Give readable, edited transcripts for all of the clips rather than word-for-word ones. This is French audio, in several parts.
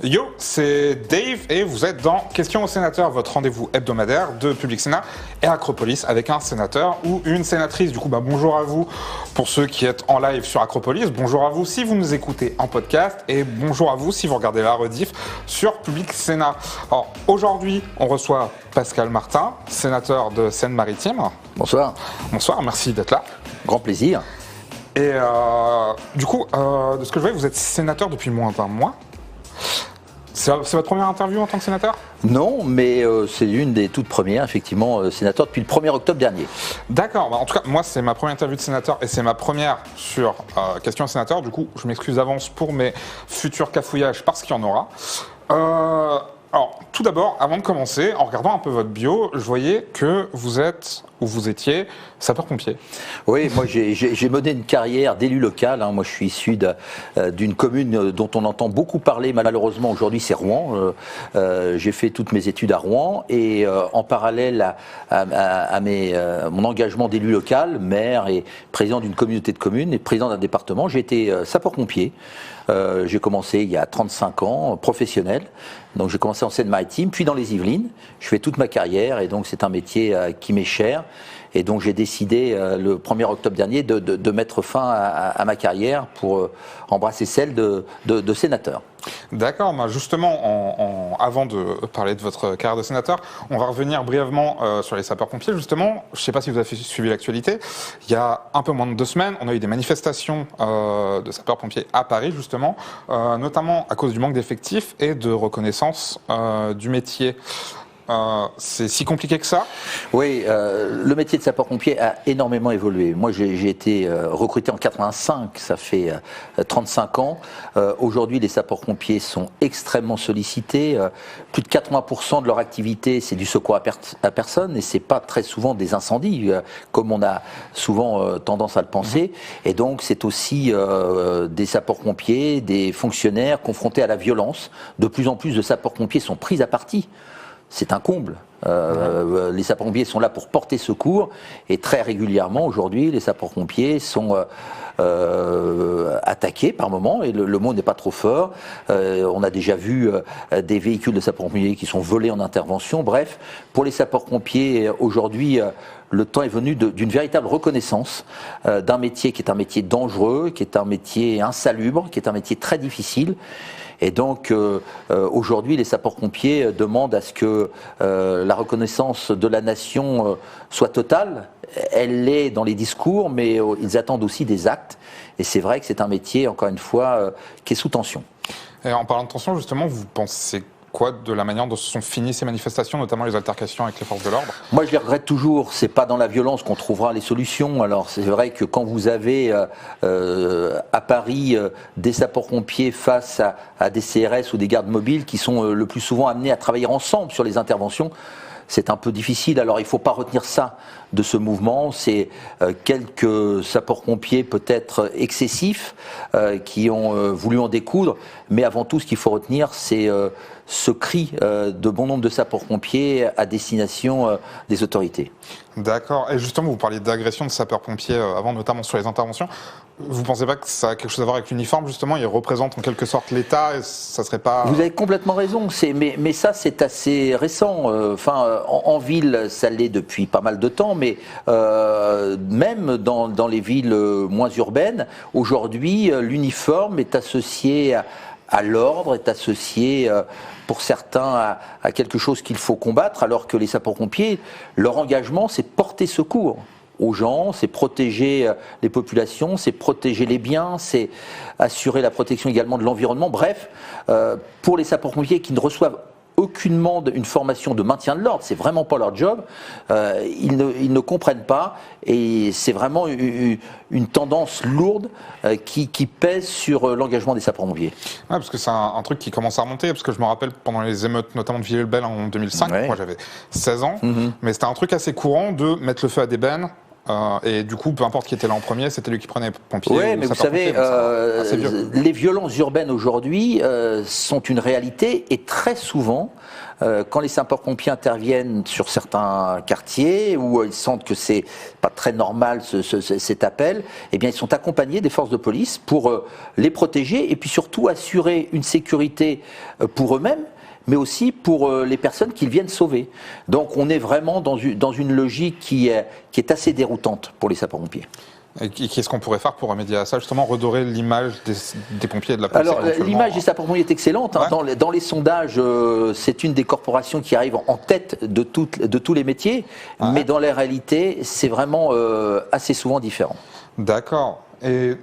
Yo, c'est Dave et vous êtes dans Questions au sénateur, votre rendez-vous hebdomadaire de Public Sénat et Acropolis avec un sénateur ou une sénatrice. Du coup, bonjour à vous pour ceux qui êtes en live sur Acropolis, bonjour à vous si vous nous écoutez en podcast et bonjour à vous si vous regardez la rediff sur Public Sénat. Alors aujourd'hui, on reçoit Pascal Martin, sénateur de Seine-Maritime. Bonsoir. Bonsoir, merci d'être là. Grand plaisir. Et du coup, de ce que je vois, vous êtes sénateur depuis moins d'un mois. C'est votre première interview en tant que sénateur ? Non, mais c'est l'une des toutes premières, effectivement, sénateur depuis le 1er octobre dernier. D'accord, en tout cas, moi c'est ma première interview de sénateur et c'est ma première sur Questions au sénateur. Du coup, je m'excuse d'avance pour mes futurs cafouillages parce qu'il y en aura. Alors, tout d'abord, avant de commencer, en regardant un peu votre bio, je voyais que vous êtes, ou vous étiez, sapeur-pompier. Oui, moi j'ai mené une carrière d'élu local. Moi je suis issu d'une commune dont on entend beaucoup parler, malheureusement aujourd'hui c'est Rouen. J'ai fait toutes mes études à Rouen et en parallèle à mon engagement d'élu local, maire et président d'une communauté de communes et président d'un département, j'ai été sapeur-pompier. J'ai commencé il y a 35 ans, professionnel. Donc j'ai commencé en Seine-Maritime, puis dans les Yvelines. Je fais toute ma carrière et donc c'est un métier qui m'est cher. Et donc j'ai décidé le 1er octobre dernier de mettre fin à ma carrière pour embrasser celle de sénateur. D'accord, justement, avant de parler de votre carrière de sénateur, on va revenir brièvement sur les sapeurs-pompiers. Justement, je ne sais pas si vous avez suivi l'actualité, il y a un peu moins de 2 semaines, on a eu des manifestations de sapeurs-pompiers à Paris, justement, notamment à cause du manque d'effectifs et de reconnaissance du métier. C'est si compliqué que ça ? Oui, le métier de sapeur-pompier a énormément évolué. Moi, j'ai été recruté en 85, ça fait 35 ans. Aujourd'hui, les sapeurs-pompiers sont extrêmement sollicités. Plus de 80% de leur activité, c'est du secours à personne et c'est pas très souvent des incendies, comme on a souvent tendance à le penser. Et donc, c'est aussi des sapeurs-pompiers, des fonctionnaires confrontés à la violence. De plus en plus de sapeurs-pompiers sont pris à partie. C'est un comble. Les sapeurs-pompiers sont là pour porter secours et très régulièrement aujourd'hui les sapeurs-pompiers sont attaqués par moments et le mot n'est pas trop fort. On a déjà vu des véhicules de sapeurs-pompiers qui sont volés en intervention. Bref, pour les sapeurs-pompiers aujourd'hui, le temps est venu d'une véritable reconnaissance d'un métier qui est un métier dangereux, qui est un métier insalubre, qui est un métier très difficile. Et donc, aujourd'hui, les sapeurs-pompiers demandent à ce que la reconnaissance de la nation soit totale. Elle l'est dans les discours, mais ils attendent aussi des actes. Et c'est vrai que c'est un métier, encore une fois, qui est sous tension. Et en parlant de tension, justement, vous pensez quoi de la manière dont se sont finies ces manifestations, notamment les altercations avec les forces de l'ordre ? Moi, je les regrette toujours. C'est pas dans la violence qu'on trouvera les solutions. Alors, c'est vrai que quand vous avez à Paris des sapeurs-pompiers face à des CRS ou des gardes mobiles qui sont le plus souvent amenés à travailler ensemble sur les interventions, c'est un peu difficile. Alors, il ne faut pas retenir ça de ce mouvement. C'est quelques sapeurs-pompiers peut-être excessifs qui ont voulu en découdre. Mais avant tout, ce qu'il faut retenir, c'est ce cri de bon nombre de sapeurs-pompiers à destination des autorités. D'accord. Et justement, vous parliez d'agression de sapeurs-pompiers avant, notamment sur les interventions. Vous ne pensez pas que ça a quelque chose à voir avec l'uniforme, justement ? Ils représentent en quelque sorte l'État et ça serait pas... Vous avez complètement raison. Mais ça, c'est assez récent. En ville, ça l'est depuis pas mal de temps, mais même dans les villes moins urbaines, aujourd'hui, l'uniforme est associé à l'ordre, est associé pour certains à quelque chose qu'il faut combattre, alors que les sapeurs-pompiers, leur engagement, c'est porter secours aux gens, c'est protéger les populations, c'est protéger les biens, c'est assurer la protection également de l'environnement. Bref, pour les sapeurs-pompiers qui ne reçoivent aucunement une formation de maintien de l'ordre, c'est vraiment pas leur job, ils ne comprennent pas et c'est vraiment une tendance lourde qui pèse sur l'engagement des sapeurs-pompiers. Ouais, parce que c'est un truc qui commence à remonter, parce que je me rappelle pendant les émeutes notamment de Villers-le-Bel en 2005, moi j'avais 16 ans, mais c'était un truc assez courant de mettre le feu à des bennes. Et du coup, peu importe qui était là en premier, c'était lui qui prenait pompier. Oui, mais vous savez, les violences urbaines aujourd'hui sont une réalité et très souvent, quand les sapeurs-pompiers interviennent sur certains quartiers où ils sentent que c'est pas très normal cet appel, eh bien ils sont accompagnés des forces de police pour les protéger et puis surtout assurer une sécurité pour eux-mêmes, mais aussi pour les personnes qu'ils viennent sauver. Donc on est vraiment dans une logique qui est assez déroutante pour les sapeurs-pompiers. Et qu'est-ce qu'on pourrait faire pour remédier à ça, justement, redorer l'image des pompiers et de la police? Alors, l'image des sapeurs-pompiers est excellente. Hein. Dans les sondages, c'est une des corporations qui arrive en tête de tous les métiers, mais dans la réalité, c'est vraiment assez souvent différent. D'accord. Et...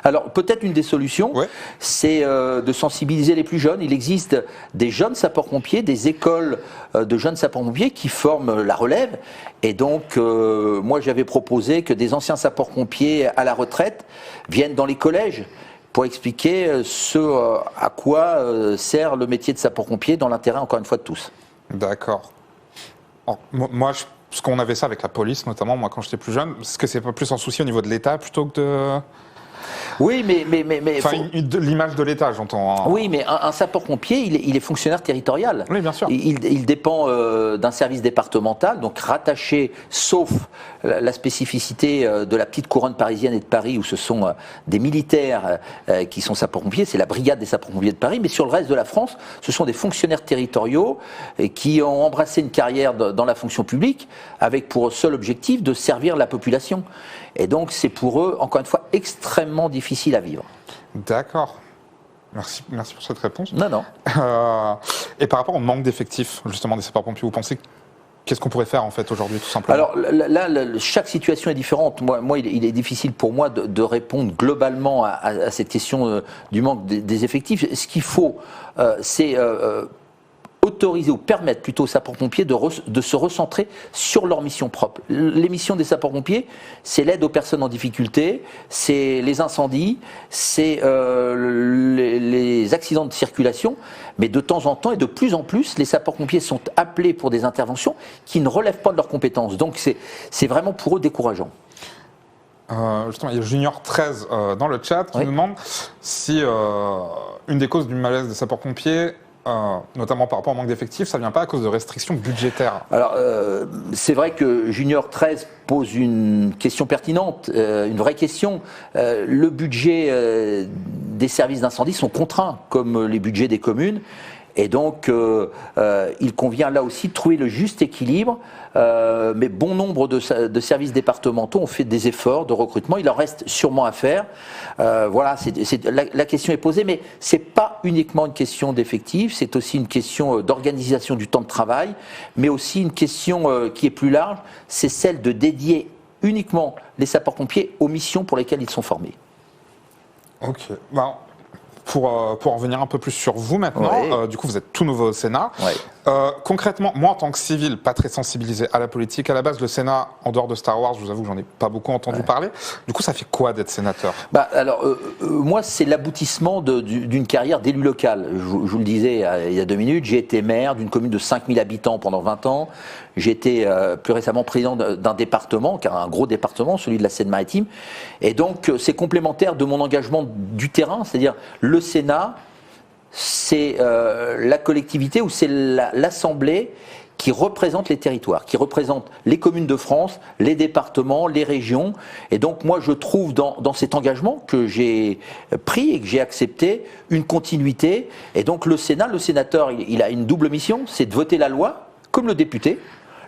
Alors, peut-être une des solutions, c'est de sensibiliser les plus jeunes. Il existe des jeunes sapeurs-pompiers, des écoles de jeunes sapeurs-pompiers qui forment la relève. Et donc, moi, j'avais proposé que des anciens sapeurs-pompiers à la retraite viennent dans les collèges pour expliquer ce à quoi sert le métier de sapeur-pompier dans l'intérêt, encore une fois, de tous. D'accord. Moi, parce qu'on avait ça avec la police, notamment, moi, quand j'étais plus jeune, est-ce que c'est pas plus un souci au niveau de l'État plutôt que de... Oui, mais enfin, l'image de l'État, j'entends. Hein. Oui, mais un sapeur-pompier, il est fonctionnaire territorial. Oui, bien sûr. Il dépend d'un service départemental, donc rattaché, sauf la spécificité de la petite couronne parisienne et de Paris, où ce sont des militaires qui sont sapeurs-pompiers, c'est la brigade des sapeurs-pompiers de Paris, mais sur le reste de la France, ce sont des fonctionnaires territoriaux qui ont embrassé une carrière dans la fonction publique, avec pour seul objectif de servir la population. Et donc, c'est pour eux, encore une fois, extrêmement difficile à vivre. D'accord. Merci pour cette réponse. Non. Et par rapport au manque d'effectifs, justement, des sapeurs-pompiers, vous pensez qu'est-ce qu'on pourrait faire, en fait, aujourd'hui, tout simplement? Alors, là, chaque situation est différente. Moi il est difficile pour moi de répondre globalement à cette question du manque des effectifs. Ce qu'il faut, c'est... autoriser ou permettre plutôt aux sapeurs-pompiers de se recentrer sur leur mission propre. Les missions des sapeurs-pompiers, c'est l'aide aux personnes en difficulté, c'est les incendies, c'est les accidents de circulation, mais de temps en temps et de plus en plus, les sapeurs-pompiers sont appelés pour des interventions qui ne relèvent pas de leurs compétences. Donc c'est vraiment pour eux décourageant. Justement, il y a Junior 13 dans le chat qui nous demande si une des causes du malaise des sapeurs-pompiers, notamment par rapport au manque d'effectifs, ça ne vient pas à cause de restrictions budgétaires? Alors, c'est vrai que Junior 13 pose une question pertinente, une vraie question. Le budget des services d'incendie sont contraints, comme les budgets des communes. Et donc, il convient là aussi de trouver le juste équilibre. Mais bon nombre de services départementaux ont fait des efforts de recrutement. Il en reste sûrement à faire. Voilà, la question est posée, mais c'est pas uniquement une question d'effectifs, c'est aussi une question d'organisation du temps de travail, mais aussi une question qui est plus large, c'est celle de dédier uniquement les sapeurs-pompiers aux missions pour lesquelles ils sont formés. Ok. Bon. Pour en revenir un peu plus sur vous maintenant, du coup vous êtes tout nouveau au Sénat. Concrètement, moi en tant que civil, pas très sensibilisé à la politique, à la base le Sénat, en dehors de Star Wars, je vous avoue que j'en ai pas beaucoup entendu parler. Du coup ça fait quoi d'être sénateur? Moi c'est l'aboutissement d'une carrière d'élu local. Je vous le disais il y a 2 minutes, j'ai été maire d'une commune de 5000 habitants pendant 20 ans. J'ai été plus récemment président d'un département, car un gros département, celui de la Seine-Maritime. Et donc c'est complémentaire de mon engagement du terrain, c'est-à-dire le Sénat, c'est la collectivité ou c'est l'Assemblée qui représente les territoires, qui représente les communes de France, les départements, les régions. Et donc moi je trouve dans cet engagement que j'ai pris et que j'ai accepté une continuité. Et donc le sénateur, il a une double mission, c'est de voter la loi, comme le député.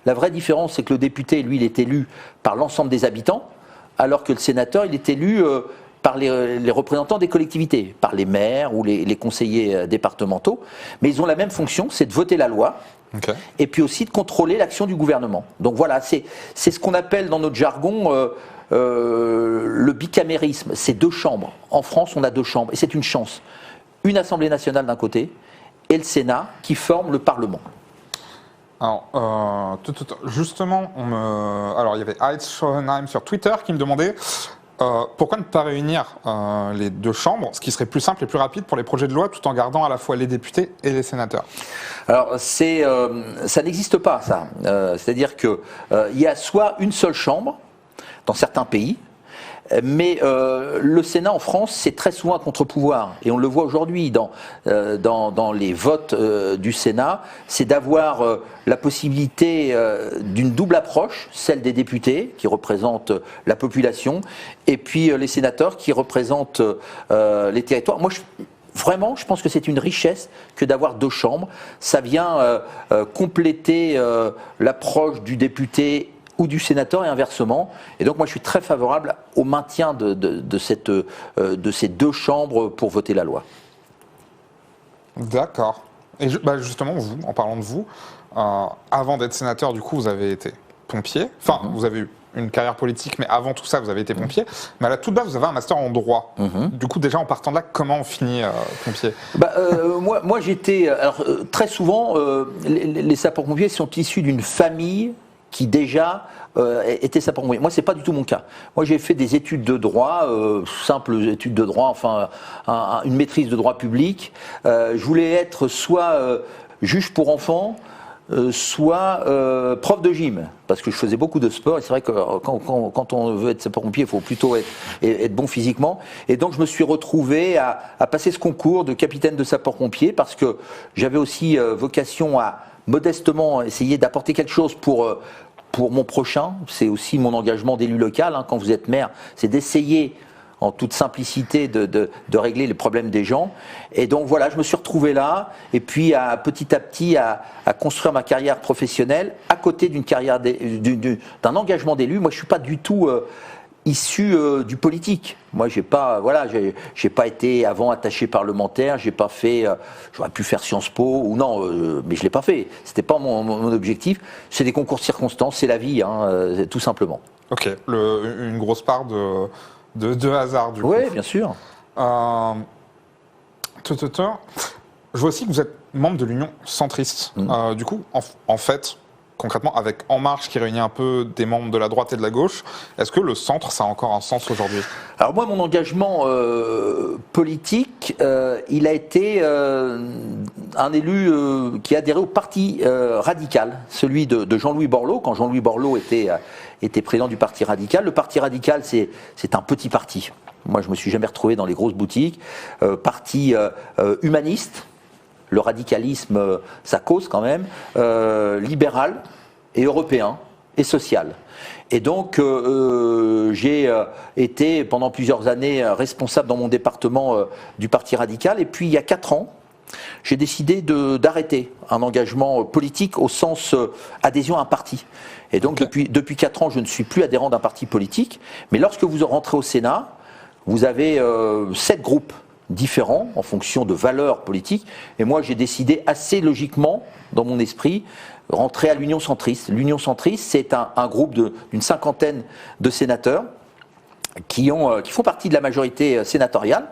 La vraie différence, c'est que le député, lui, il est élu par l'ensemble des habitants, alors que le sénateur, il est élu par les représentants des collectivités, par les maires ou les conseillers départementaux. Mais ils ont la même fonction, c'est de voter la loi, et puis aussi de contrôler l'action du gouvernement. Donc voilà, c'est ce qu'on appelle dans notre jargon le bicamérisme. C'est 2 chambres. En France, on a 2 chambres, et c'est une chance. Une Assemblée nationale d'un côté, et le Sénat, qui forme le Parlement. Alors, justement, alors il y avait Heitz Schoenheim sur Twitter qui me demandait pourquoi ne pas réunir les 2 chambres, ce qui serait plus simple et plus rapide pour les projets de loi, tout en gardant à la fois les députés et les sénateurs. Alors, ça n'existe pas, ça. C'est-à-dire qu'il y a soit une seule chambre, dans certains pays, Mais le Sénat en France, c'est très souvent un contre-pouvoir. Et on le voit aujourd'hui dans les votes du Sénat, c'est d'avoir la possibilité d'une double approche, celle des députés qui représentent la population, et puis les sénateurs qui représentent les territoires. Moi, vraiment, je pense que c'est une richesse que d'avoir deux chambres. Ça vient compléter l'approche du député ou du sénateur et inversement. Et donc moi je suis très favorable au maintien de ces deux chambres pour voter la loi. D'accord. Et justement, vous, en parlant de vous, avant d'être sénateur, du coup, vous avez été pompier. Enfin, vous avez eu une carrière politique, mais avant tout ça, vous avez été pompier. Mais à la toute base, vous avez un master en droit. Du coup, déjà, en partant de là, comment on finit pompier? Moi j'étais... Alors, très souvent, les sapeurs-pompiers sont issus d'une famille qui déjà était sapeur-pompier. Moi, c'est pas du tout mon cas. Moi, j'ai fait des études de droit, simples études de droit, enfin, une maîtrise de droit public. Je voulais être soit juge pour enfants, soit prof de gym, parce que je faisais beaucoup de sport, et c'est vrai que quand on veut être sapeur-pompier, il faut plutôt être bon physiquement. Et donc je me suis retrouvé à passer ce concours de capitaine de sapeur-pompier, parce que j'avais aussi vocation à modestement essayer d'apporter quelque chose pour mon prochain. C'est aussi mon engagement d'élu local, quand vous êtes maire, c'est d'essayer en toute simplicité de régler les problèmes des gens. Et donc voilà, je me suis retrouvé là, et puis petit à petit à construire ma carrière professionnelle à côté d'une carrière d'un engagement d'élu. Moi, je suis pas du tout issu du politique. Moi, j'ai pas été avant attaché parlementaire. J'ai pas fait. J'aurais pu faire Sciences Po ou non, mais je l'ai pas fait. C'était pas mon objectif. C'est des concours de circonstances, c'est la vie, tout simplement. Ok, une grosse part de hasard, du coup. Oui, bien sûr. Je vois aussi que vous êtes membre de l'Union centriste. Du coup, en fait, concrètement, avec En Marche qui réunit un peu des membres de la droite et de la gauche, est-ce que le centre, ça a encore un sens aujourd'hui? Alors moi, mon engagement politique, il a été un élu qui a adhéré au Parti radical, celui de Jean-Louis Borloo, quand Jean-Louis Borloo était président du Parti radical. Le Parti radical, c'est un petit parti. Moi, je me suis jamais retrouvé dans les grosses boutiques. Parti humaniste. Le radicalisme, ça cause quand même, libéral et européen et social. Et donc, j'ai été pendant plusieurs années responsable dans mon département du Parti radical. Et puis, il y a 4 ans, j'ai décidé d'arrêter un engagement politique au sens adhésion à un parti. Et donc, depuis 4 ans, je ne suis plus adhérent d'un parti politique. Mais lorsque vous rentrez au Sénat, vous avez 7 groupes différents en fonction de valeurs politiques. Et moi, j'ai décidé assez logiquement, dans mon esprit, rentrer à l'Union centriste. L'Union centriste, c'est un groupe d'une 50aine de sénateurs qui font partie de la majorité sénatoriale,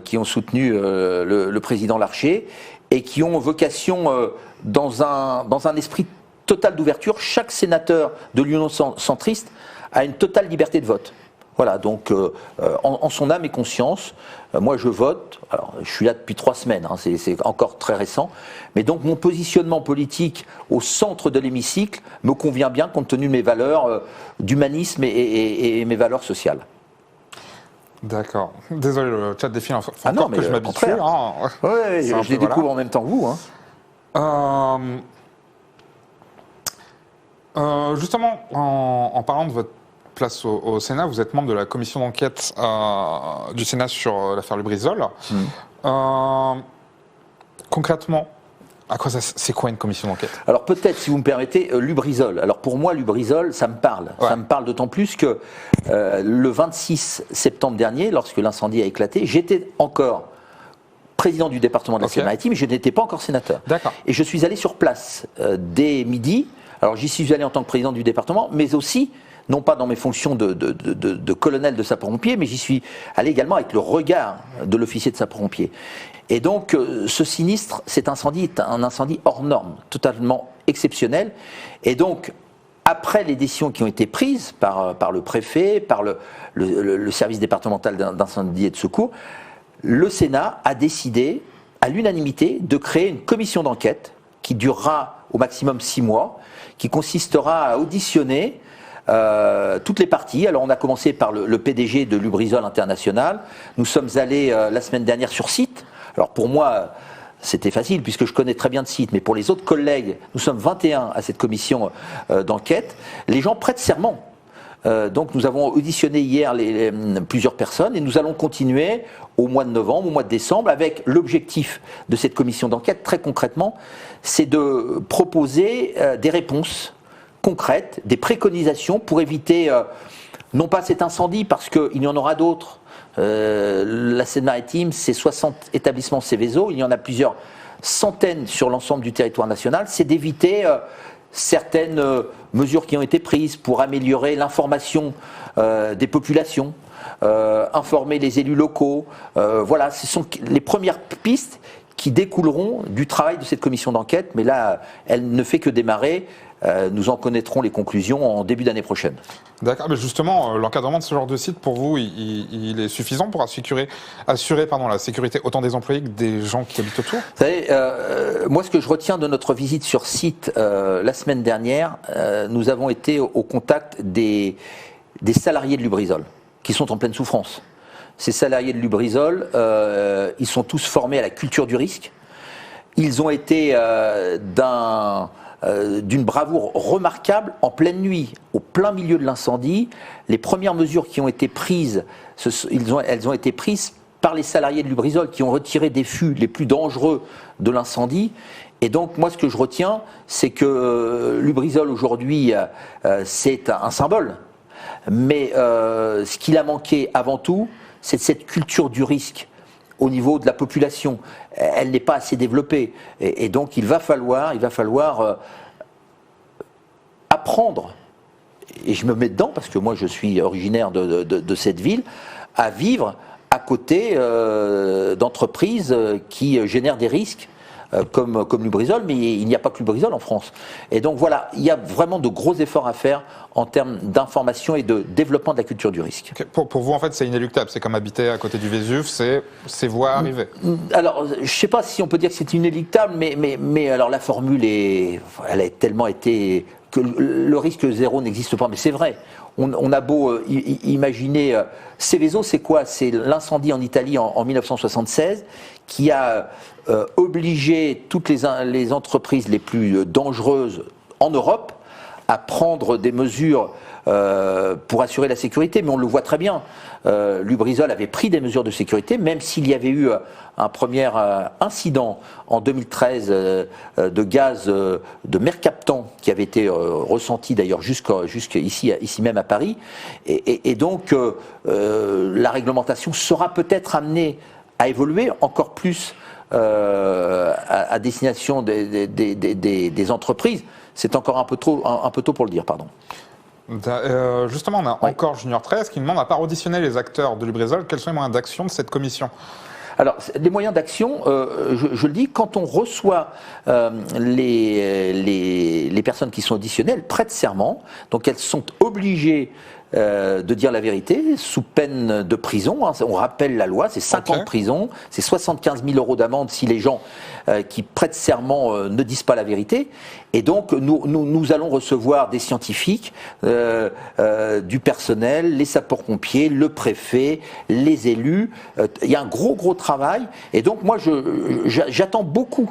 qui ont soutenu le président Larcher et qui ont vocation, dans un esprit total d'ouverture, chaque sénateur de l'Union centriste a une totale liberté de vote. Voilà, donc en son âme et conscience, moi je vote. Alors je suis là depuis 3 semaines, c'est encore très récent, mais donc mon positionnement politique au centre de l'hémicycle me convient bien compte tenu de mes valeurs d'humanisme et mes valeurs sociales. D'accord. Désolé, le chat défile. Ah non, mais que je m'habitue. Ouais, je les découvre en même temps que vous. Justement, en parlant de votre place au Sénat, vous êtes membre de la commission d'enquête du Sénat sur l'affaire Lubrizol. Concrètement, c'est quoi une commission d'enquête? Alors peut-être, si vous me permettez, Lubrizol. Alors pour moi, Lubrizol, ça me parle. Ouais. Ça me parle d'autant plus que le 26 septembre dernier, lorsque l'incendie a éclaté, j'étais encore président du département de la Seine-Maritime, je n'étais pas encore sénateur. D'accord. Et je suis allé sur place dès midi. Alors j'y suis allé en tant que président du département, mais aussi non pas dans mes fonctions de colonel de sapeurs-pompiers, mais j'y suis allé également avec le regard de l'officier de sapeurs-pompiers. Et donc, ce sinistre, cet incendie est un incendie hors norme, totalement exceptionnel. Et donc, après les décisions qui ont été prises par le préfet, par le service départemental d'incendie et de secours, le Sénat a décidé, à l'unanimité, de créer une commission d'enquête qui durera au maximum 6 mois, qui consistera à auditionner toutes les parties. Alors on a commencé par le PDG de Lubrizol International. Nous sommes allés la semaine dernière sur site. Alors pour moi, c'était facile puisque je connais très bien le site, mais pour les autres collègues, nous sommes 21 à cette commission d'enquête. Les gens prêtent serment. Donc nous avons auditionné hier plusieurs personnes et nous allons continuer au mois de novembre, au mois de décembre, avec l'objectif de cette commission d'enquête, très concrètement, c'est de proposer des réponses concrètes, des préconisations pour éviter, non pas cet incendie, parce qu'il y en aura d'autres. La Seine-Maritime, c'est 60 établissements Seveso, il y en a plusieurs centaines sur l'ensemble du territoire national, c'est d'éviter certaines mesures qui ont été prises pour améliorer l'information des populations, informer les élus locaux. Voilà, ce sont les premières pistes qui découleront du travail de cette commission d'enquête, mais là, elle ne fait que démarrer. Nous en connaîtrons les conclusions en début d'année prochaine. D'accord, mais justement, l'encadrement de ce genre de site, pour vous, il est suffisant pour assurer la sécurité autant des employés que des gens qui habitent autour? Vous savez, moi, ce que je retiens de notre visite sur site la semaine dernière, nous avons été au contact des salariés de Lubrizol, qui sont en pleine souffrance. Ces salariés de Lubrizol, ils sont tous formés à la culture du risque. Ils ont été d'une bravoure remarquable en pleine nuit, au plein milieu de l'incendie. Les premières mesures qui ont été prises, elles ont été prises par les salariés de Lubrizol qui ont retiré des fûts les plus dangereux de l'incendie. Et donc moi ce que je retiens, c'est que Lubrizol aujourd'hui, c'est un symbole. Mais ce qu'il a manqué avant tout, c'est cette culture du risque au niveau de la population. Elle n'est pas assez développée. Et donc il va falloir apprendre, et je me mets dedans parce que moi je suis originaire de cette ville, à vivre à côté d'entreprises qui génèrent des risques. Comme Lubrizol, mais il n'y a pas que Lubrizol en France. Et donc voilà, il y a vraiment de gros efforts à faire en termes d'information et de développement de la culture du risque. Okay. Pour vous, en fait, c'est inéluctable. C'est comme habiter à côté du Vésuve, c'est voir arriver. Alors, je ne sais pas si on peut dire que c'est inéluctable, mais alors la formule, elle a tellement été... que le risque zéro n'existe pas, mais c'est vrai. On a beau imaginer... Seveso, c'est quoi? C'est l'incendie en Italie en 1976 qui a obligé toutes les entreprises les plus dangereuses en Europe à prendre des mesures pour assurer la sécurité, mais on le voit très bien. Lubrizol avait pris des mesures de sécurité, même s'il y avait eu un premier incident en 2013 de gaz de mercaptan qui avait été ressenti d'ailleurs jusqu'ici même à Paris. Et donc la réglementation sera peut-être amenée à évoluer encore plus à destination des entreprises. C'est encore un peu tôt pour le dire, pardon. Justement, on a encore Junior 13 qui demande, à part auditionner les acteurs de Lubrizol, quels sont les moyens d'action de cette commission? Alors, les moyens d'action, je le dis, quand on reçoit les personnes qui sont auditionnées, elles prêtent serment, donc elles sont obligées de dire la vérité, sous peine de prison. On rappelle la loi, c'est 5 ans de prison, c'est 75 000 € d'amende si les gens qui prêtent serment ne disent pas la vérité. Et donc, nous allons recevoir des scientifiques, du personnel, les sapeurs-pompiers, le préfet, les élus. Il y a un gros travail. Et donc, moi, j'attends beaucoup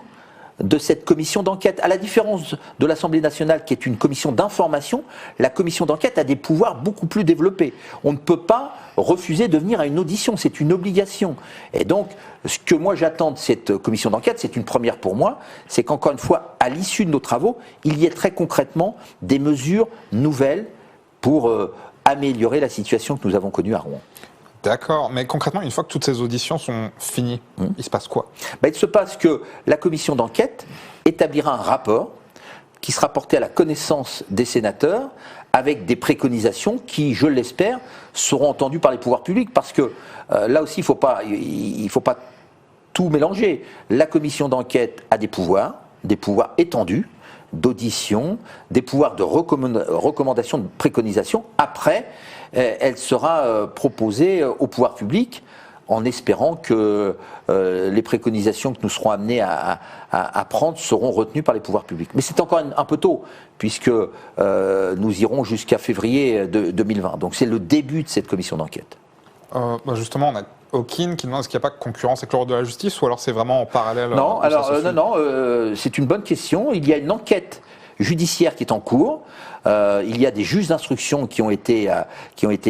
de cette commission d'enquête. À la différence de l'Assemblée nationale, qui est une commission d'information, la commission d'enquête a des pouvoirs beaucoup plus développés. On ne peut pas refuser de venir à une audition, c'est une obligation. Et donc, ce que moi j'attends de cette commission d'enquête, c'est une première pour moi, c'est qu'encore une fois, à l'issue de nos travaux, il y ait très concrètement des mesures nouvelles pour améliorer la situation que nous avons connue à Rouen. D'accord, mais concrètement, une fois que toutes ces auditions sont finies, il se passe quoi? Il se passe que la commission d'enquête établira un rapport qui sera porté à la connaissance des sénateurs avec des préconisations qui, je l'espère, seront entendues par les pouvoirs publics, parce que là aussi, il faut pas tout mélanger. La commission d'enquête a des pouvoirs étendus, d'audition, des pouvoirs de recommandation, de préconisation. Après, elle sera proposée au pouvoir public en espérant que les préconisations que nous serons amenés à prendre seront retenues par les pouvoirs publics. Mais c'est encore un peu tôt, puisque nous irons jusqu'à février 2020. Donc c'est le début de cette commission d'enquête. Justement, on a Hawking qui demande est-ce qu'il n'y a pas de concurrence avec l'ordre de la justice, ou alors c'est vraiment en parallèle? Non, c'est une bonne question. Il y a une enquête judiciaire qui est en cours. Il y a des juges d'instruction qui ont été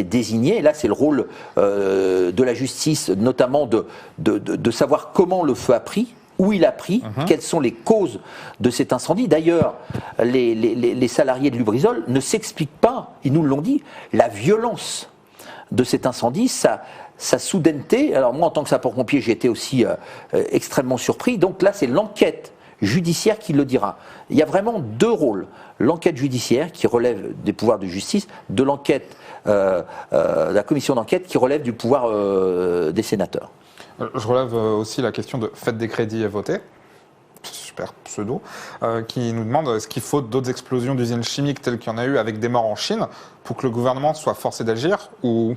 désignés. Et là, c'est le rôle de la justice, notamment de savoir comment le feu a pris, où il a pris, quelles sont les causes de cet incendie. D'ailleurs, les salariés de Lubrizol ne s'expliquent pas, ils nous l'ont dit, la violence de cet incendie, sa soudaineté. Alors moi, en tant que sapeur-pompier, j'ai été aussi extrêmement surpris. Donc là, c'est l'enquête judiciaire qui le dira. Il y a vraiment deux rôles. L'enquête judiciaire qui relève des pouvoirs de justice, de l'enquête, la commission d'enquête qui relève du pouvoir des sénateurs. Je relève aussi la question de faites des crédits et voter. Super pseudo, qui nous demande est-ce qu'il faut d'autres explosions d'usines chimiques telles qu'il y en a eu avec des morts en Chine pour que le gouvernement soit forcé d'agir ou...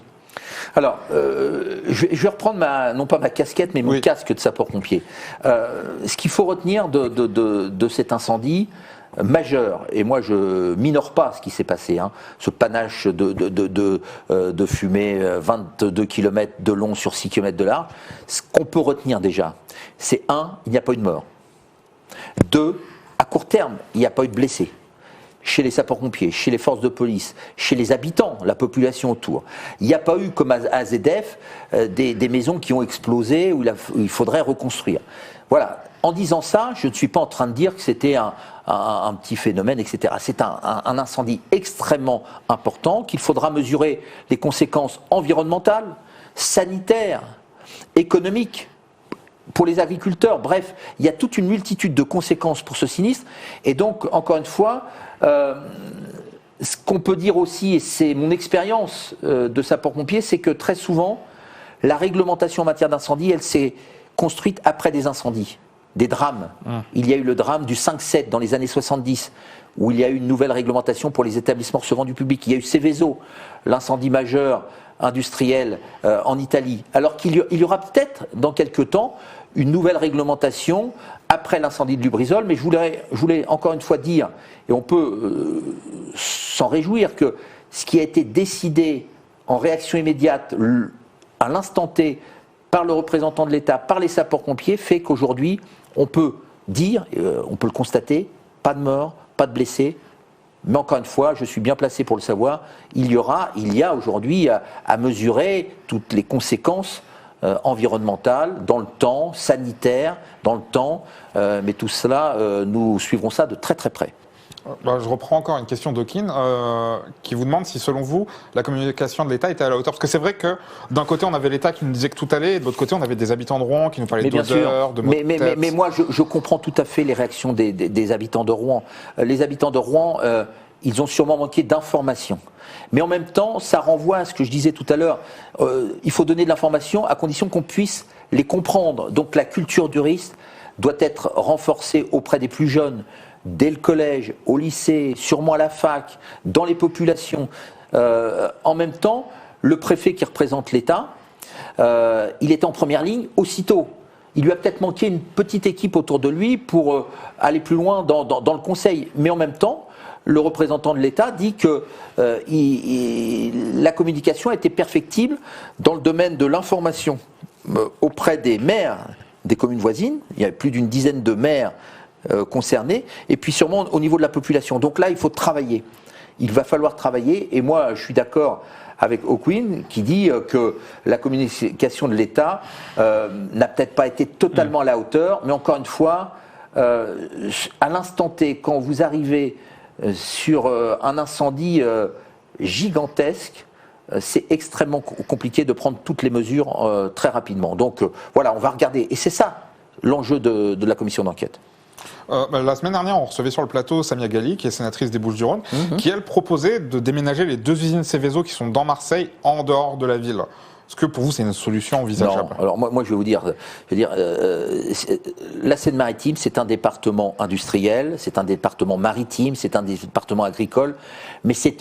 Alors, je vais reprendre non pas ma casquette, mais mon casque de sapeur-pompier. Ce qu'il faut retenir de cet incendie majeur, et moi je minore pas ce qui s'est passé, ce panache de fumée, 22 km de long sur 6 km de large, ce qu'on peut retenir déjà, c'est il n'y a pas eu de mort. 2, à court terme, il n'y a pas eu de blessés. Chez les sapeurs-pompiers, chez les forces de police, chez les habitants, la population autour. Il n'y a pas eu, comme à AZF, des maisons qui ont explosé où il faudrait reconstruire. Voilà. En disant ça, je ne suis pas en train de dire que c'était un petit phénomène, etc. C'est un incendie extrêmement important, qu'il faudra mesurer les conséquences environnementales, sanitaires, économiques, pour les agriculteurs. Bref, il y a toute une multitude de conséquences pour ce sinistre. Et donc, encore une fois, ce qu'on peut dire aussi, et c'est mon expérience de sapeur-pompier, c'est que très souvent, la réglementation en matière d'incendie, elle s'est construite après des incendies, des drames. Il y a eu le drame du 5-7 dans les années 70, où il y a eu une nouvelle réglementation pour les établissements recevant du public. Il y a eu Seveso, l'incendie majeur industriel en Italie. Alors qu'il y aura peut-être, dans quelques temps, une nouvelle réglementation après l'incendie de Lubrizol, mais je voulais encore une fois dire, et on peut s'en réjouir, que ce qui a été décidé en réaction immédiate, à l'instant T, par le représentant de l'État, par les sapeurs-pompiers, fait qu'aujourd'hui, on peut dire, on peut le constater, pas de morts, pas de blessés, mais encore une fois, je suis bien placé pour le savoir, il y a aujourd'hui à mesurer toutes les conséquences environnementales, dans le temps, sanitaires, dans le temps, mais tout cela, nous suivrons ça de très très près. Je reprends encore une question d'Hawking qui vous demande si, selon vous, la communication de l'État était à la hauteur. Parce que c'est vrai que d'un côté, on avait l'État qui nous disait que tout allait, et de l'autre côté, on avait des habitants de Rouen qui nous parlaient d'odeurs, de maux de tête. Mais moi, je comprends tout à fait les réactions des habitants de Rouen. Les habitants de Rouen, ils ont sûrement manqué d'informations. Mais en même temps, ça renvoie à ce que je disais tout à l'heure. Il faut donner de l'information à condition qu'on puisse les comprendre. Donc la culture du risque doit être renforcée auprès des plus jeunes, dès le collège, au lycée, sûrement à la fac, dans les populations. En même temps, le préfet qui représente l'État, il était en première ligne aussitôt. Il lui a peut-être manqué une petite équipe autour de lui pour aller plus loin dans le conseil. Mais en même temps, le représentant de l'État dit que la communication était perfectible dans le domaine de l'information auprès des maires des communes voisines. Il y a plus d'une dizaine de maires concernés, et puis sûrement au niveau de la population. Donc là, il faut travailler. Il va falloir travailler, et moi, je suis d'accord avec Hawking qui dit que la communication de l'État n'a peut-être pas été totalement à la hauteur, mais encore une fois, à l'instant T, quand vous arrivez sur un incendie gigantesque, c'est extrêmement compliqué de prendre toutes les mesures très rapidement. Donc voilà, on va regarder. Et c'est ça l'enjeu de la commission d'enquête. La semaine dernière, on recevait sur le plateau Samia Ghali, qui est sénatrice des Bouches-du-Rhône, qui, elle, proposait de déménager les 2 usines Seveso qui sont dans Marseille, en dehors de la ville. Est-ce que pour vous, c'est une solution envisageable? Non. Alors moi, je vais vous dire, la Seine-Maritime, c'est un département industriel, c'est un département maritime, c'est un département agricole, mais c'est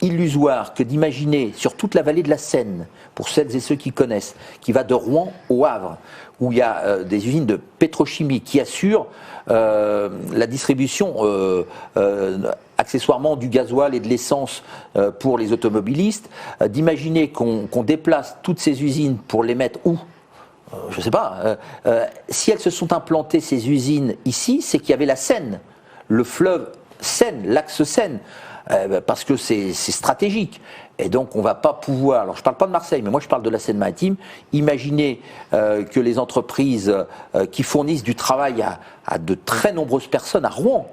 illusoire que d'imaginer sur toute la vallée de la Seine, pour celles et ceux qui connaissent, qui va de Rouen au Havre, où il y a des usines de pétrochimie qui assurent la distribution accessoirement du gasoil et de l'essence pour les automobilistes, d'imaginer qu'on déplace toutes ces usines pour les mettre où ? Je ne sais pas. Si elles se sont implantées, ces usines, ici, c'est qu'il y avait la Seine, le fleuve Seine, l'axe Seine, parce que c'est stratégique. Et donc on ne va pas pouvoir, alors je ne parle pas de Marseille, mais moi je parle de la Seine-Maritime, imaginer que les entreprises qui fournissent du travail à de très nombreuses personnes à Rouen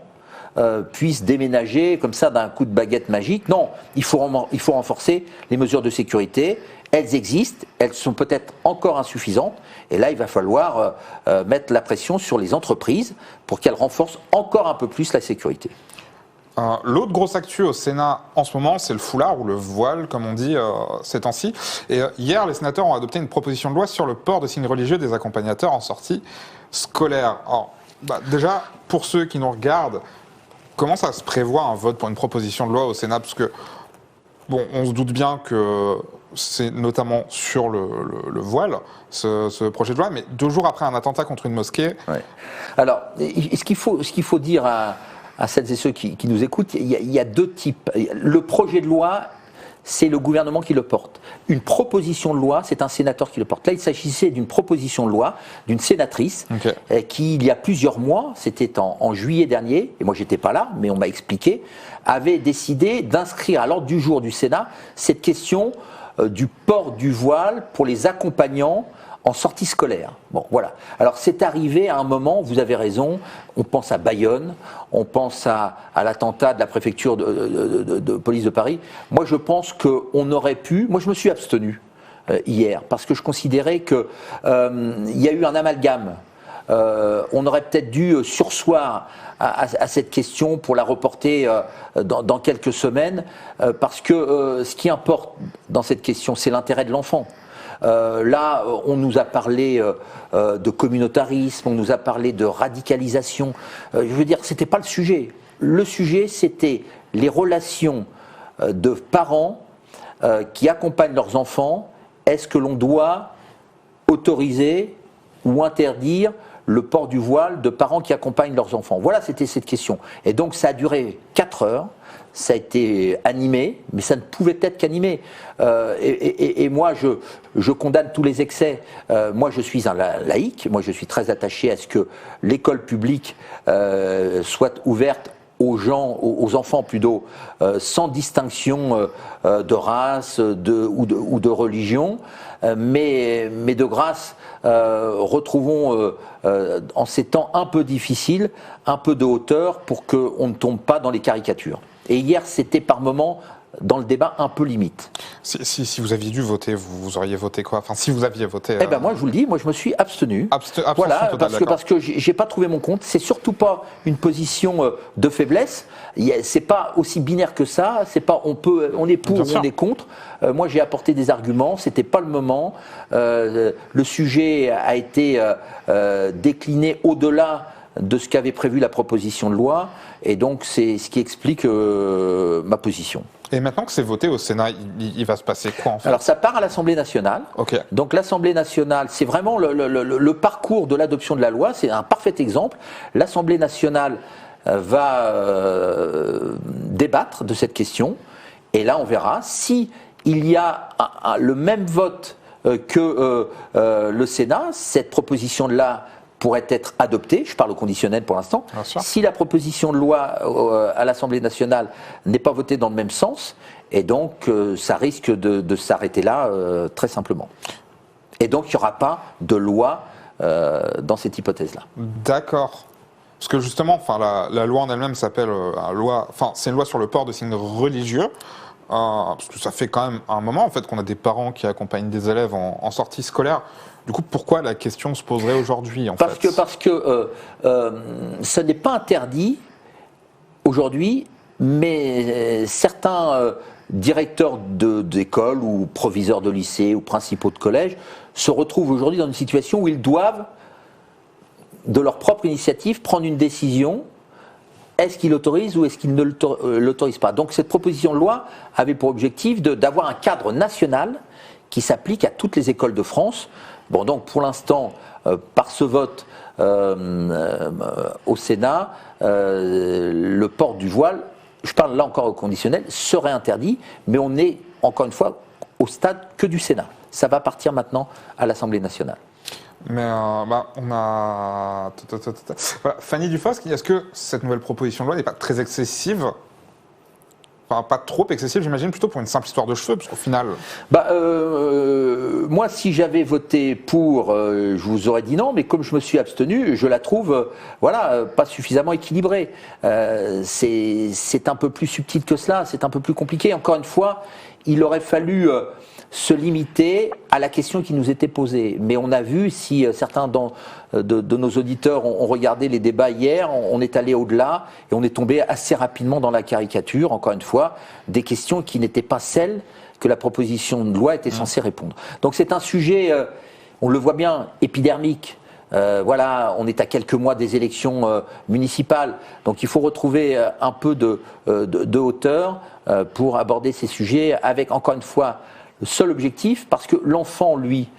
puissent déménager comme ça d'un coup de baguette magique. Non, il faut renforcer les mesures de sécurité. Elles existent, elles sont peut-être encore insuffisantes, et là il va falloir mettre la pression sur les entreprises pour qu'elles renforcent encore un peu plus la sécurité. L'autre grosse actu au Sénat en ce moment, c'est le foulard ou le voile, comme on dit ces temps-ci. Et hier, les sénateurs ont adopté une proposition de loi sur le port de signes religieux des accompagnateurs en sortie scolaire. Alors, déjà, pour ceux qui nous regardent, comment ça se prévoit un vote pour une proposition de loi au Sénat ? Parce que, bon, on se doute bien que c'est notamment sur le voile, ce projet de loi, mais 2 jours après un attentat contre une mosquée... Ouais. Alors, ce qu'il faut dire à celles et ceux qui nous écoutent, il y a 2 types. Le projet de loi, c'est le gouvernement qui le porte. Une proposition de loi, c'est un sénateur qui le porte. Là, il s'agissait d'une proposition de loi d'une sénatrice qui, il y a plusieurs mois, c'était en juillet dernier, et moi j'étais pas là, mais on m'a expliqué, avait décidé d'inscrire à l'ordre du jour du Sénat cette question du port du voile pour les accompagnants en sortie scolaire. Bon, voilà. Alors, c'est arrivé à un moment, vous avez raison, on pense à Bayonne, on pense à l'attentat de la préfecture de police de Paris. Moi, je pense qu'on aurait pu... Moi, je me suis abstenu hier, parce que je considérais qu'il y a eu un amalgame. On aurait peut-être dû surseoir à cette question pour la reporter dans quelques semaines, parce que ce qui importe dans cette question, c'est l'intérêt de l'enfant. Là, on nous a parlé de communautarisme, on nous a parlé de radicalisation. Je veux dire, c'était pas le sujet. Le sujet, c'était les relations de parents qui accompagnent leurs enfants. Est-ce que l'on doit autoriser ou interdire le port du voile de parents qui accompagnent leurs enfants? Voilà, c'était cette question. Et donc, ça a duré 4 heures. Ça a été animé, mais ça ne pouvait être qu'animé. Et moi, je condamne tous les excès. Moi, je suis un laïc. Moi, je suis très attaché à ce que l'école publique soit ouverte aux enfants plutôt, sans distinction de race ou de religion. Mais de grâce, retrouvons en ces temps un peu difficiles, un peu de hauteur pour qu'on ne tombe pas dans les caricatures. Et hier, c'était par moments, dans le débat, un peu limite. Si vous aviez dû voter, vous auriez voté quoi? Enfin, si vous aviez voté... Eh ben moi, je vous le dis, moi je me suis abstenu. Voilà, totale, parce que j'ai pas trouvé mon compte. C'est surtout pas une position de faiblesse. C'est pas aussi binaire que ça. C'est pas on est pour ou on est contre. Moi, j'ai apporté des arguments. C'était pas le moment. Le sujet a été décliné au-delà de ce qu'avait prévu la proposition de loi, et donc c'est ce qui explique ma position. Et maintenant que c'est voté au Sénat, il va se passer quoi en fait? Alors ça part à l'Assemblée nationale. Okay. Donc l'Assemblée nationale, c'est vraiment le parcours de l'adoption de la loi, c'est un parfait exemple. L'Assemblée nationale va débattre de cette question, et là on verra si il y a le même vote que le Sénat, cette proposition de loi pourrait être adoptée, je parle au conditionnel pour l'instant. Si la proposition de loi à l'Assemblée nationale n'est pas votée dans le même sens, et donc ça risque de s'arrêter là très simplement. Et donc il n'y aura pas de loi dans cette hypothèse-là. D'accord. Parce que justement, la loi en elle-même s'appelle c'est une loi sur le port de signes religieux. Parce que ça fait quand même un moment en fait qu'on a des parents qui accompagnent des élèves en sortie scolaire. Du coup, pourquoi la question se poserait aujourd'hui Parce que ce n'est pas interdit aujourd'hui, mais certains directeurs d'école ou proviseurs de lycée ou principaux de collège se retrouvent aujourd'hui dans une situation où ils doivent, de leur propre initiative, prendre une décision est-ce qu'il autorise ou est-ce qu'il ne l'autorise pas? Donc cette proposition de loi avait pour objectif d'avoir un cadre national qui s'applique à toutes les écoles de France. Bon, donc pour l'instant, par ce vote au Sénat, le port du voile, je parle là encore au conditionnel, serait interdit, mais on est encore une fois au stade que du Sénat. Ça va partir maintenant à l'Assemblée nationale. Mais on a voilà. Fanny Dufosc, est-ce que cette nouvelle proposition de loi n'est pas très excessive? Enfin, pas trop excessive, j'imagine, plutôt pour une simple histoire de cheveux, parce qu'au final... Moi, si j'avais voté pour, je vous aurais dit non, mais comme je me suis abstenu, je la trouve pas suffisamment équilibrée. C'est un peu plus subtil que cela, c'est un peu plus compliqué. Encore une fois, il aurait fallu se limiter à la question qui nous était posée. Mais on a vu, si certains de nos auditeurs ont regardé les débats hier, on est allé au-delà et on est tombé assez rapidement dans la caricature, encore une fois, des questions qui n'étaient pas celles que la proposition de loi était censée répondre. Donc c'est un sujet, on le voit bien, épidermique. On est à quelques mois des élections municipales, donc il faut retrouver un peu de hauteur pour aborder ces sujets avec, encore une fois, le seul objectif, parce que l'enfant, lui,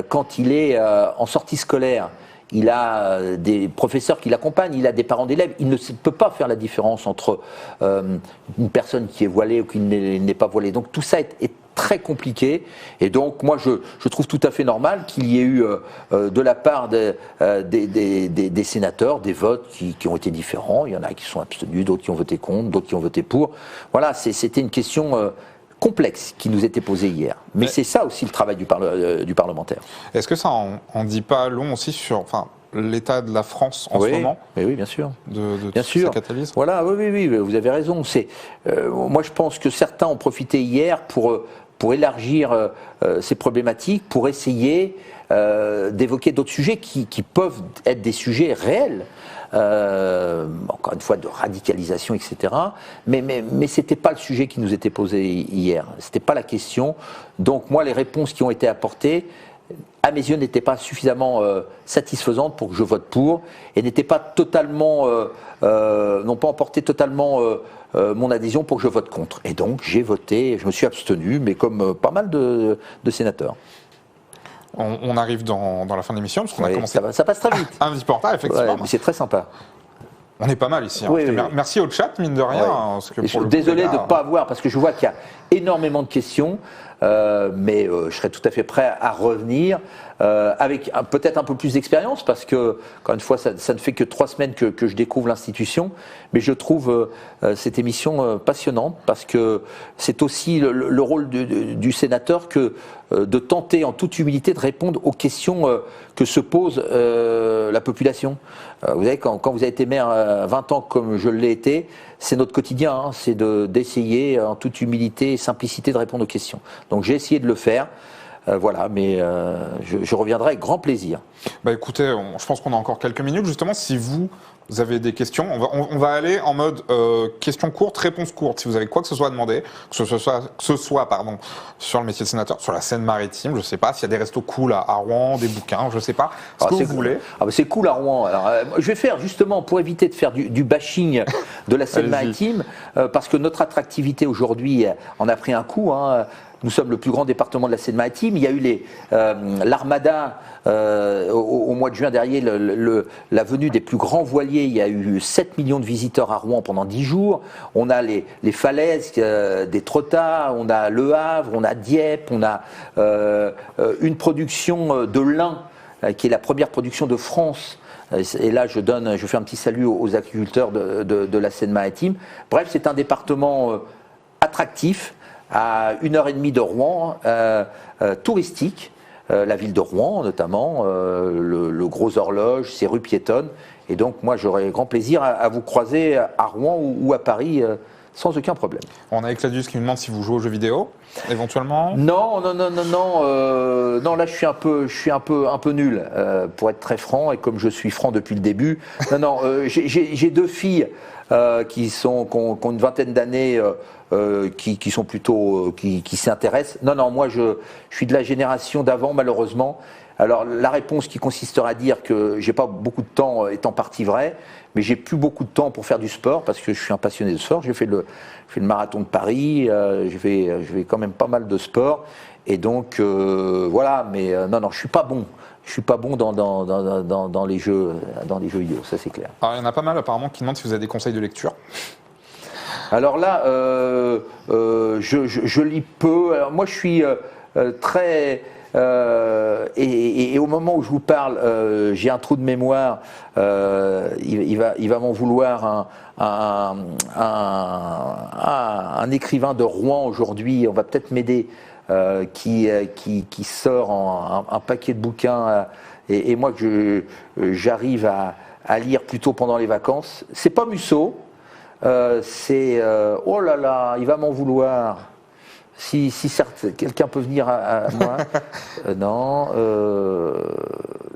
quand il est en sortie scolaire, il a des professeurs qui l'accompagnent, il a des parents d'élèves, il ne peut pas faire la différence entre une personne qui est voilée ou qui n'est pas voilée. Donc tout ça est très compliqué, et donc moi je trouve tout à fait normal qu'il y ait eu de la part des sénateurs des votes qui ont été différents. Il y en a qui sont abstenus, d'autres qui ont voté contre, d'autres qui ont voté pour. Voilà, c'était une question complexe qui nous était posée hier. Mais c'est ça aussi le travail du parlementaire. Est-ce que ça en dit pas long aussi sur l'état de la France en ce moment? Oui, bien sûr. Bien sûr. Catalyse. Voilà, oui, vous avez raison. Moi, je pense que certains ont profité hier pour élargir ces problématiques, pour essayer d'évoquer d'autres sujets qui peuvent être des sujets réels. Encore une fois, de radicalisation, etc. Mais ce n'était pas le sujet qui nous était posé hier. Ce n'était pas la question. Donc moi, les réponses qui ont été apportées, à mes yeux, n'étaient pas suffisamment satisfaisantes pour que je vote pour, et n'étaient pas totalement, n'ont pas emporté totalement mon adhésion pour que je vote contre. Et donc j'ai voté, je me suis abstenu, mais comme pas mal de sénateurs. On arrive dans la fin de l'émission, parce qu'on a commencé. Ça passe très vite. Un petit peu en retard, effectivement. Ouais, mais c'est très sympa. On est pas mal ici. Oui. Merci au chat, mine de rien. Ouais. Parce que je suis désolé de ne pas avoir, parce que je vois qu'il y a énormément de questions, mais je serais tout à fait prêt à revenir avec peut-être un peu plus d'expérience, parce que, encore une fois, ça ne fait que 3 semaines que je découvre l'institution, mais je trouve cette émission passionnante, parce que c'est aussi le rôle du sénateur que de tenter en toute humilité de répondre aux questions que se pose la population. Vous savez, quand vous avez été maire 20 ans comme je l'ai été, c'est notre quotidien, hein, c'est d'essayer en toute humilité et simplicité de répondre aux questions. Donc j'ai essayé de le faire. Mais je reviendrai avec grand plaisir. Écoutez, je pense qu'on a encore quelques minutes. Justement, si vous avez des questions, on va aller en mode questions courtes, réponses courtes. Si vous avez quoi que ce soit à demander, que ce soit sur le métier de sénateur, sur la Seine-Maritime, je ne sais pas, s'il y a des restos cool à Rouen, des bouquins, je ne sais pas, ce que vous voulez. C'est cool à Rouen. Alors, je vais faire justement, pour éviter de faire du bashing de la Seine-Maritime, parce que notre attractivité aujourd'hui en a pris un coup. Hein. Nous sommes le plus grand département de la Seine-Maritime. Il y a eu l'Armada au mois de juin derrière la venue des plus grands voiliers. Il y a eu 7 millions de visiteurs à Rouen pendant 10 jours. On a les falaises des Trottas, on a Le Havre, on a Dieppe, on a une production de lin qui est la première production de France. Et là, je fais un petit salut aux agriculteurs de la Seine-Maritime. Bref, c'est un département attractif, à 1h30 de Rouen, touristique, la ville de Rouen notamment, le Gros Horloge, ses rues piétonnes. Et donc moi j'aurais grand plaisir à vous croiser à Rouen ou à Paris sans aucun problème. On a Ecladius qui nous demande si vous jouez aux jeux vidéo, éventuellement. Non, là je suis un peu nul, pour être très franc, et comme je suis franc depuis le début. J'ai 2 filles qui ont une vingtaine d'années, qui sont plutôt qui s'intéressent. Non, moi je suis de la génération d'avant, malheureusement. Alors la réponse qui consisterait à dire que j'ai pas beaucoup de temps est en partie vraie, mais j'ai plus beaucoup de temps pour faire du sport parce que je suis un passionné de sport. J'ai fait le marathon de Paris, je fais quand même pas mal de sport, et donc voilà. Mais non, je suis pas bon. Je suis pas bon dans les jeux vidéo, ça c'est clair. Alors il y en a pas mal apparemment qui demandent si vous avez des conseils de lecture. Alors là, je lis peu. Alors moi, je suis très... et au moment où je vous parle, j'ai un trou de mémoire. Il va m'en vouloir un écrivain de Rouen aujourd'hui. On va peut-être m'aider. Qui sort un paquet de bouquins. Et moi, j'arrive à lire plutôt pendant les vacances. C'est pas Musso. Oh là là, il va m'en vouloir. Si certes, quelqu'un peut venir à moi. Non.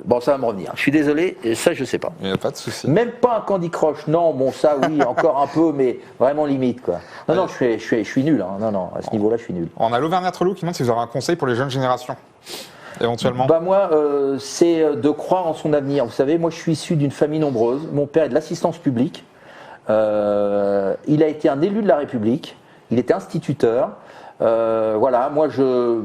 Bon, ça va me revenir. Je suis désolé, ça je sais pas. Il n'y a pas de souci. Même pas un Candy Crush. Non, bon ça oui, encore un peu, mais vraiment limite quoi. Non, je suis nul. Hein. Non, à ce niveau-là, je suis nul. On a l'Auvergnat Trelou qui demande si vous avez un conseil pour les jeunes générations, éventuellement. Bah moi, c'est de croire en son avenir. Vous savez, moi je suis issu d'une famille nombreuse. Mon père est de l'assistance publique. Il a été un élu de la République. Il était instituteur. Voilà, moi je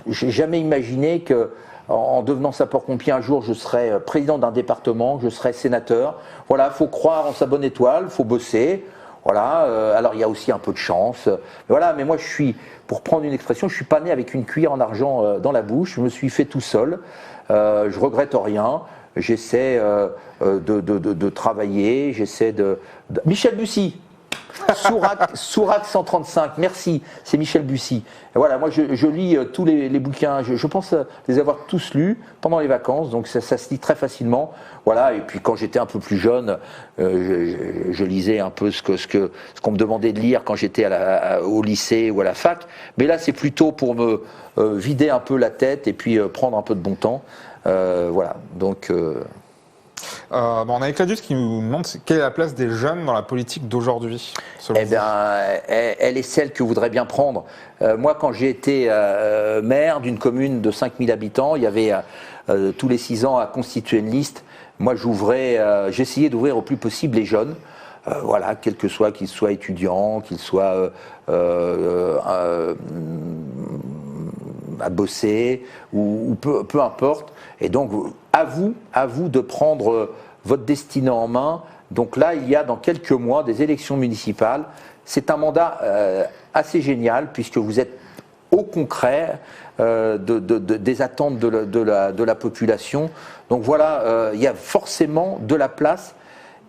n'ai jamais imaginé que en devenant sapeur-pompier un jour je serais président d'un département, je serais sénateur. Voilà, faut croire en sa bonne étoile, faut bosser. Voilà, alors il y a aussi un peu de chance. Voilà, mais moi je suis, pour prendre une expression, je suis pas né avec une cuillère en argent dans la bouche. Je me suis fait tout seul. Je regrette rien. J'essaie de travailler. J'essaie de. Michel Bussy. Sourac 135, merci, c'est Michel Bussy. Et voilà, moi je lis tous les bouquins, je pense les avoir tous lus pendant les vacances, donc ça se lit très facilement. Voilà, et puis quand j'étais un peu plus jeune, je lisais un peu ce qu'on me demandait de lire quand j'étais au lycée ou à la fac. Mais là, c'est plutôt pour me vider un peu la tête et puis prendre un peu de bon temps. Voilà, donc. On a Ecladius qui nous demande quelle est la place des jeunes dans la politique d'aujourd'hui. Eh bien, elle est celle que voudrait bien prendre. Moi, quand j'ai été maire d'une commune de 5000 habitants, il y avait tous les 6 ans à constituer une liste. Moi, j'essayais d'ouvrir au plus possible les jeunes. Voilà, quel que soit, qu'ils soient étudiants, qu'ils soient à bosser ou peu importe. Et donc, à vous de prendre votre destinée en main. Donc là, il y a dans quelques mois des élections municipales. C'est un mandat assez génial puisque vous êtes au concret des attentes de la population. Donc voilà, il y a forcément de la place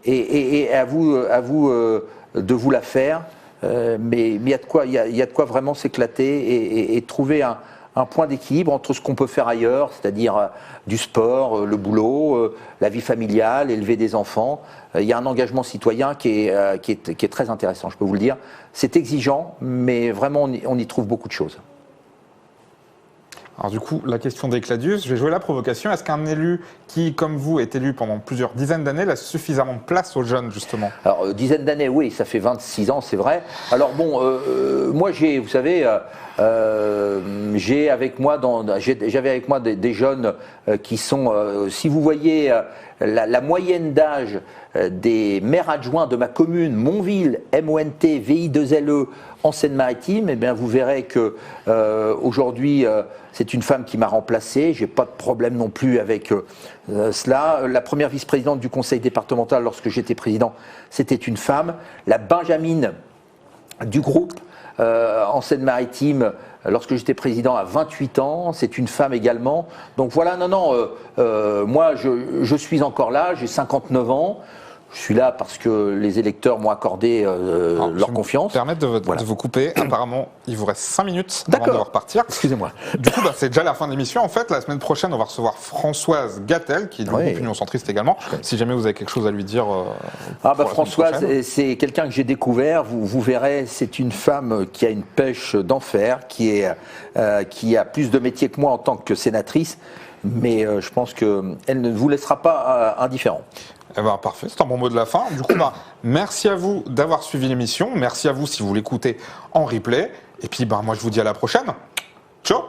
et à vous de vous la faire. Mais il y a de quoi vraiment s'éclater et trouver un point d'équilibre entre ce qu'on peut faire ailleurs, c'est-à-dire du sport, le boulot, la vie familiale, élever des enfants. Il y a un engagement citoyen qui est très intéressant, je peux vous le dire. C'est exigeant, mais vraiment on y trouve beaucoup de choses. Alors du coup, la question d'Ecladius, je vais jouer la provocation. Est-ce qu'un élu qui, comme vous, est élu pendant plusieurs dizaines d'années, laisse suffisamment de place aux jeunes, justement? Alors, dizaines d'années, oui, ça fait 26 ans, c'est vrai. Alors bon, moi, vous savez, j'avais avec moi des jeunes qui sont, si vous voyez la moyenne d'âge des maires adjoints de ma commune, Montville, MONT-VI2LE, en Seine-Maritime, eh bien vous verrez que aujourd'hui c'est une femme qui m'a remplacé. J'ai pas de problème non plus avec cela. La première vice-présidente du conseil départemental lorsque j'étais président, c'était une femme. La Benjamine du groupe en Seine-Maritime, lorsque j'étais président, à 28 ans, c'est une femme également. Donc voilà, moi je suis encore là, j'ai 59 ans. Je suis là parce que les électeurs m'ont accordé leur confiance. Je vais me permettre de vous couper. Apparemment, il vous reste 5 minutes avant de repartir. Excusez-moi. Du coup, c'est déjà la fin de l'émission. En fait, la semaine prochaine, on va recevoir Françoise Gattel, qui est du groupe Union Centriste également. Si jamais vous avez quelque chose à lui dire. Françoise, c'est quelqu'un que j'ai découvert. Vous verrez, c'est une femme qui a une pêche d'enfer, qui a plus de métier que moi en tant que sénatrice. Mais je pense qu'elle ne vous laissera pas indifférent. Eh ben, parfait, c'est un bon mot de la fin. Du coup, merci à vous d'avoir suivi l'émission. Merci à vous si vous l'écoutez en replay. Et puis, moi, je vous dis à la prochaine. Ciao!